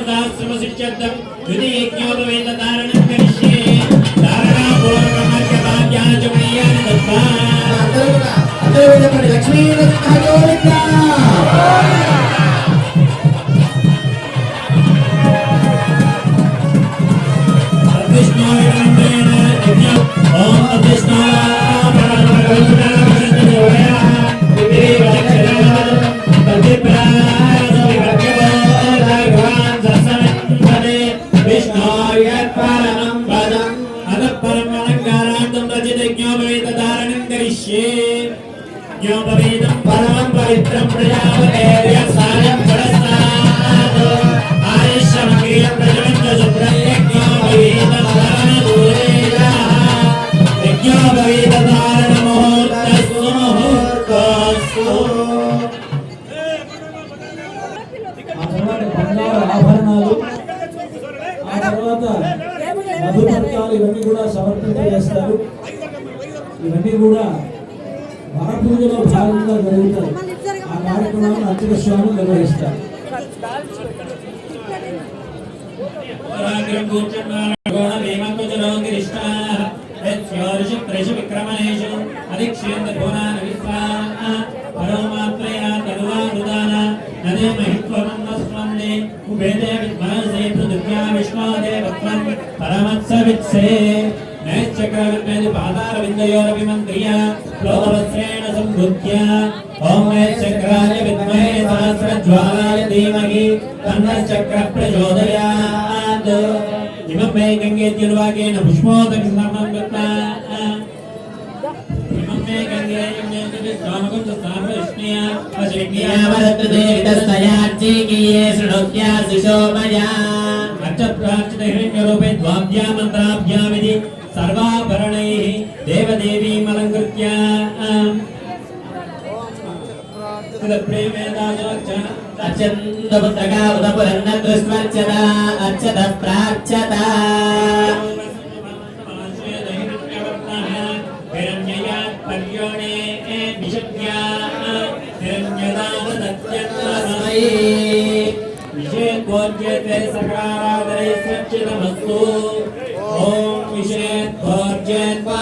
श्रमशिष्यर्थं द्वितीयज्ञोपवेतधारणं करिष्ये धारणापूर्वकमर्घभाग्याचमणीयानि दत्त्वा लक्ष्मी नरसिंहजोनिका तद्विष्णोर्मन्त्रेण यज्ञं ओम ज्ञोपवेदं परमं पवित्रं प्रजापतेर्य सायं परस्तात् आयुष्यमग्रियं प्रजवन्त सुब्रह्मण्योपवेदं धारणदूरेयः यज्ञोपवेदधारणमुहूर्तस्तु मुहूर्तस्तु ఆభరణాలు ఆ తర్వాత మధుపర్కాలు ఇవన్నీ కూడా సమర్పింపజేస్తారు. ఇవన్నీ కూడా వరపూజలో భాగంగా జరుగుతాయి. ఆ కార్యక్రమాన్ని అర్చక స్వామి నిర్వహిస్తారు. लोकवस्त्रेण संवृत्य ओम चक्राय विद्महे सहस्रज्वालाय धीमहि तन्नः चक्रः प्रचोदयात् इमं मे गङ्गेत्यनुवाकेन पुष्पोदकसमं गत्वा इमं मे गङ्गेयं स्वामकं स्थापयिष्ण्या अशक्या वरदते तस्यार्चिकीये शृणोत्या सुशोमया अर्चप्रार्चितहिरण्यरूपे द्वाभ्यां मन्त्राभ्यामिति सर्वाभरणैः देवदेवीम् अलङ्कृत्य अच्युतपुत्रका उदपुरन्नदृष्ट्वर्चता अर्चतः प्रार्चता हिरण्ययात् पर्योणे विशुद्ध्या हिरण्यदानदत्यन्तस्मै विषेद्वोज्यते सकारादरे स्वच्चितमस्तु ओम विषेद्वोज्यत्वा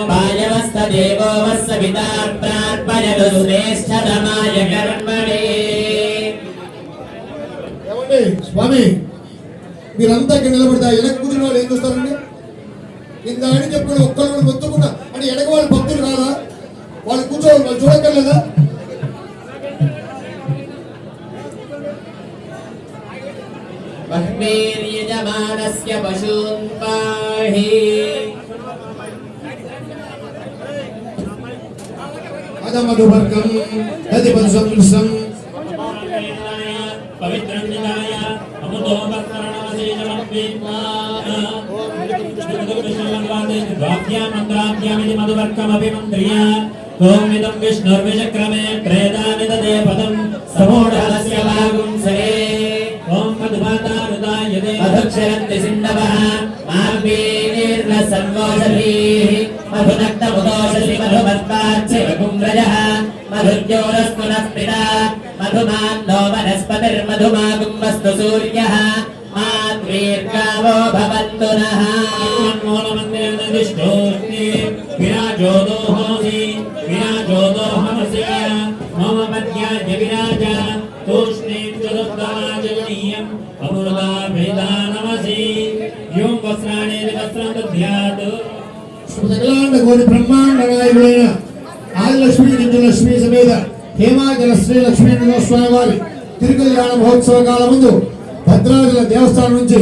भाजवस्तदेवो वस्सविता प्रार्पयतु श्रेष्ठतमाय कर्मणे ఏమండి స్వామి మీరంతా ఇక్కడ నిలబడతా వెనక కూర్చున్న వాళ్ళు ఏం చూస్తారండి? ఇంత అని చెప్పుకుని ఒక్కరు కూడా మొత్తుకున్నా అంటే వెనక వాళ్ళు భక్తులు కాదా? వాళ్ళు కూర్చోవాలి, వాళ్ళు చూడక్కర్లేదా? वह्मीर्यजमानस्य पशून् पाहि अदमधुवर्गं दधिपंसंसं पवित्रं निधाय अमुदोपकरणमसेजमद्वित्वा द्वाभ्यां मन्त्राभ्यामिति मधुवर्गमपि मन्त्र्य ओम इदं विष्णुर्विचक्रमे प्रेदानि ददे पदं समूढस्य वागुंसरे ओम मधुमातारुदायते मधुक्षरन्ति सिन्धवः मार्गेर्न सर्वोषधीः मधुनक्तमुदोषधि मधुमत्पाच्यवकुम्रजः मधुर्योरस्तु नः पिता मधुमान्नो वनस्पतिर्मधुमागुम्बस्तु सूर्यः माद्वीर्गावो भवन्तु नः मूलमन्दिरनिष्ठोऽस्ति विराजोदोहोऽसि विराजोदोहमसि मम मध्याय विराज तूष्णीं चतुर्दमाजगणीयम् अमृताभिधानमसि यों वस्त्राणि वस्त्रं दद्यात् सकलांड गोनि ब्रह्मांड नायकुडैన ఆదిలక్ష్మి నిత్యలక్ష్మి సమేత హేమాచల శ్రీ లక్ష్మీ స్వామి వారి తిరుకల్యాణ మహోత్సవ కాలమందు భద్రాచల దేవస్థానం నుంచి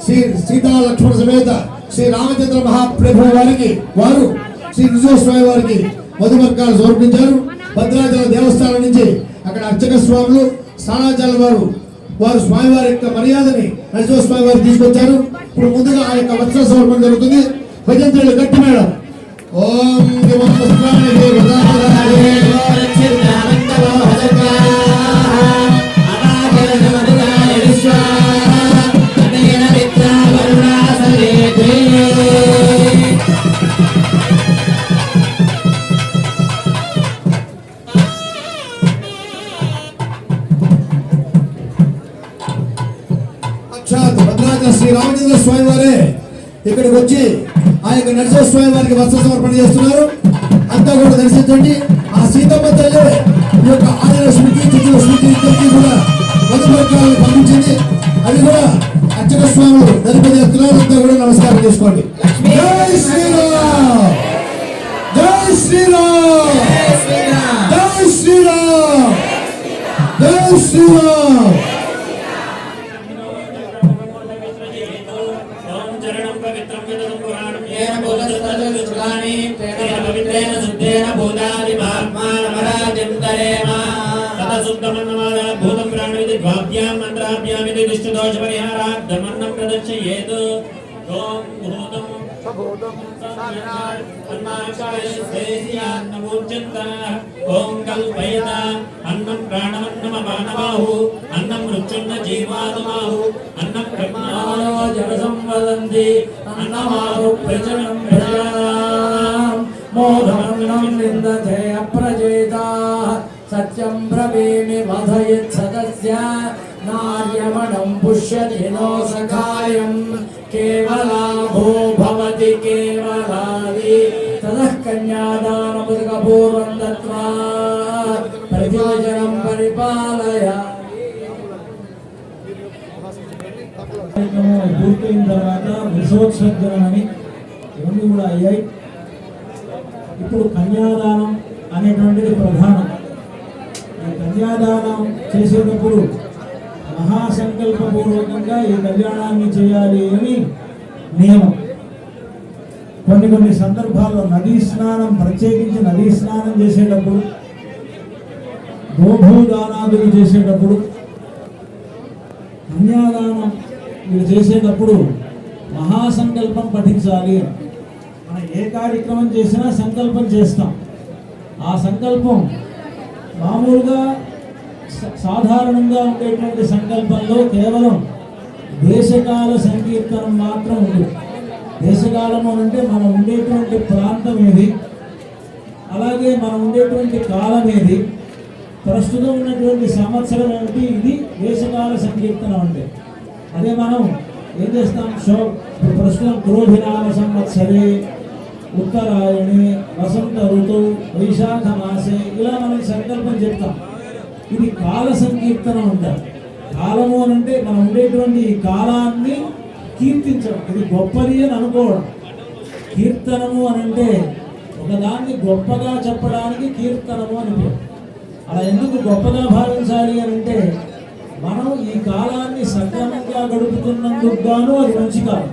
శ్రీ సీతా లక్ష్మణ సమేత శ్రీ రామచంద్ర మహాప్రభు వారికి వారు శ్రీ నృసింహస్వామి వారికి మధుమర్కాలు సమర్పించారు. భద్రాచల దేవస్థానం నుంచి అక్కడ అర్చక స్వాములు స్నానాచార్యుల వారు స్వామివారి యొక్క మర్యాదని నరసింహస్వామి వారు తీసుకొచ్చారు. ఇప్పుడు ముందుగా ఆ యొక్క వస్త్ర సమర్పణ జరుగుతుంది. భజంత్రులు గట్టి మేడం. ఓం శ్రీ రామచంద్ర స్వామి వారే ఇక్కడికి వచ్చి ఆ యొక్క నరసింహ స్వామి వారికి వస్త్ర సమర్పణ చేస్తున్నారు. అంతా కూడా దర్శించండి. ఆ సీతమ్మ తల్లి ఈ యొక్క ఆదిలక్ష్మికి చిత్రలక్ష్మికి ఇద్దరికి కూడా మధుపర్కాలను పంపించింది. అది కూడా అర్చక స్వాములు దరిపతి ఎత్తున్నారు. అంతా కూడా నమస్కారం చేసుకోండి. జై శ్రీరామ్, జై శ్రీరామ్, జై శ్రీరామ్, జై శ్రీరామ్. ఓం కల్పయత అన్నం ప్రాణమన్నమమానవాహు అన్నం మృత్యున్న జీవాదమాహు అన్నం బ్రహ్మాణో జన సంవదంతి అన్నమాహు ప్రజనం ప్రజానాం మోహనం నిందతే అప్రజేతా సత్యం బ్రవీమి వధయత్ సదస్య నార్యమణం పుష్యతి నో సఖాయం కేవలాభో భవతి కేవలాది తదః కన్యాదానముదకపూర్వం దత్వా ప్రతివచనం పరిపాలయామి. పూర్తయిన తర్వాత విశ్వోత్సర్జనం అని ఇవన్నీ కూడా అయ్యాయి. ఇప్పుడు కన్యాదానం అనేటువంటిది ప్రధానం. ఈ కన్యాదానం చేసేటప్పుడు మహాసంకల్పపూర్వకంగా ఈ కళ్యాణాన్ని చేయాలి అని నియమం. కొన్ని సందర్భాల్లో నదీ స్నానం, ప్రత్యేకించి నదీ స్నానం చేసేటప్పుడు, గోభూదానాదులు చేసేటప్పుడు, కన్యాదానం ఇవి చేసేటప్పుడు మహాసంకల్పం పఠించాలి. మనం ఏ కార్యక్రమం చేసినా సంకల్పం చేస్తాం. ఆ సంకల్పం మామూలుగా సాధారణంగా ఉండేటువంటి సంకల్పంలో కేవలం దేశకాల సంకీర్తనం మాత్రం ఉంటుంది. దేశకాలము అంటే మనం ఉండేటువంటి ప్రాంతం ఏది, అలాగే మనం ఉండేటువంటి కాలం ఏది, ప్రస్తుతం ఉన్నటువంటి సంవత్సరం ఏమిటి, ఇది దేశకాల సంకీర్తనం అంటే. అదే మనం ఏం చేస్తాం, ప్రస్తుతం క్రోధినామ సంవత్సరే, ఉత్తరాయణి, వసంత ఋతువు, వైశాఖ మాసే, ఇలా మనం సంకల్పం చెప్తాం. ఇది కాల సంకీర్తనం అంటారు. కాలము అని అంటే మనం ఉండేటువంటి ఈ కాలాన్ని కీర్తించడం, ఇది గొప్పది అని అనుకోవడం. కీర్తనము అని అంటే ఒకదాన్ని గొప్పగా చెప్పడానికి కీర్తనము అని పేరు. అలా ఎందుకు గొప్పగా భావించాలి అని అంటే మనం ఈ కాలాన్ని సక్రమంగా గడుపుతున్నందుకు గాను అది మంచి కాలం.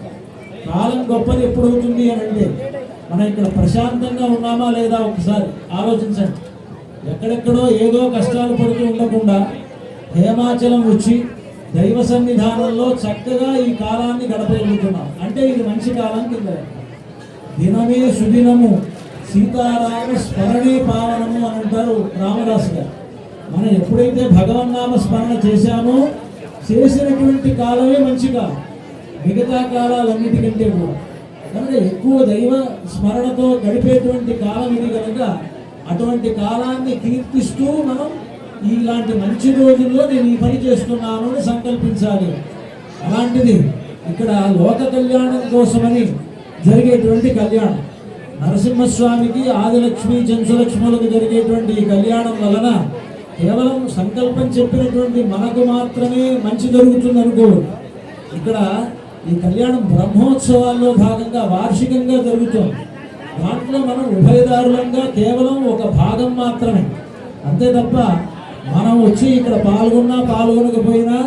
కాలం గొప్పది ఎప్పుడు అవుతుంది అని అంటే మనం ఇక్కడ ప్రశాంతంగా ఉన్నామా లేదా ఒకసారి ఆలోచించండి. ఎక్కడెక్కడో ఏదో కష్టాలు పడుతూ ఉండకుండా హేమాచలం వచ్చి దైవ సన్నిధానంలో చక్కగా ఈ కాలాన్ని గడపగలుగుతున్నాం అంటే ఇది మంచి కాలం కింద. దినమే సుదినము సీతారామ స్మరణే పావనము అని అంటారు రామదాసు గారు. మనం ఎప్పుడైతే భగవన్నామ స్మరణ చేశామో చేసినటువంటి కాలమే మంచి కాలం, మిగతా కాలాలన్నిటికంటే కూడా. కనుక ఎక్కువ దైవ స్మరణతో గడిపేటువంటి కాలం ఇది కనుక అటువంటి కాలాన్ని కీర్తిస్తూ మనం ఇలాంటి మంచి రోజుల్లో నేను ఈ పని చేస్తున్నాను అని సంకల్పించాలి. అలాంటిది ఇక్కడ లోక కళ్యాణం కోసమని జరిగేటువంటి కళ్యాణం. నరసింహస్వామికి ఆదిలక్ష్మి చెంచులక్ష్ములకు జరిగేటువంటి ఈ కళ్యాణం వలన కేవలం సంకల్పం చెప్పినటువంటి మనకు మాత్రమే మంచి జరుగుతుంది అనుకోడు. ఇక్కడ ఈ కళ్యాణం బ్రహ్మోత్సవాల్లో భాగంగా వార్షికంగా జరుగుతుంది. దాంట్లో మనం ఉభయదారులంగా కేవలం ఒక భాగం మాత్రమే, అంతే తప్ప మనం వచ్చి ఇక్కడ పాల్గొన్నా పాల్గొనకపోయినా,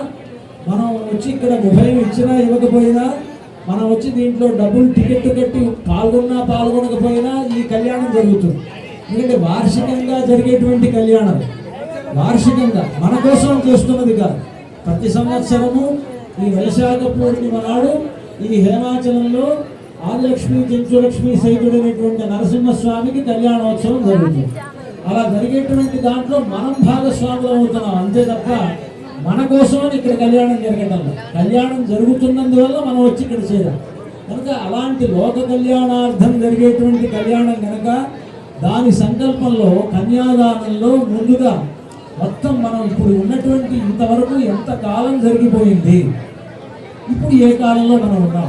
మనం వచ్చి ఇక్కడ ఉభయం ఇచ్చినా ఇవ్వకపోయినా, మనం వచ్చి దీంట్లో డబ్బులు టికెట్ కట్టి పాల్గొన్నా పాల్గొనకపోయినా ఈ కళ్యాణం జరుగుతుంది. ఎందుకంటే వార్షికంగా జరిగేటువంటి కళ్యాణం, వార్షికంగా మన కోసం చేస్తున్నది కాదు. ప్రతి సంవత్సరము ఈ వైశాఖ పూర్ణిమ నాడు ఈ హేమాచలంలో ఆదిలక్ష్మి చెంచులక్ష్మి సైతుడైనటువంటి నరసింహస్వామికి కళ్యాణోత్సవం జరుగుతుంది. అలా జరిగేటువంటి దాంట్లో మనం భాగస్వాములు అవుతున్నాం, అంతే తప్ప మన కోసమని ఇక్కడ కళ్యాణం జరగడం. కళ్యాణం జరుగుతున్నందువల్ల మనం వచ్చి ఇక్కడ చేరాం కనుక అలాంటి లోక కళ్యాణార్థం జరిగేటువంటి కళ్యాణం కనుక దాని సంకల్పంలో కన్యాదానంలో ముందుగా మొత్తం మనం ఇప్పుడు ఉన్నటువంటి ఇంతవరకు ఎంత కాలం జరిగిపోయింది, ఇప్పుడు ఏ కాలంలో మనం ఉన్నాం?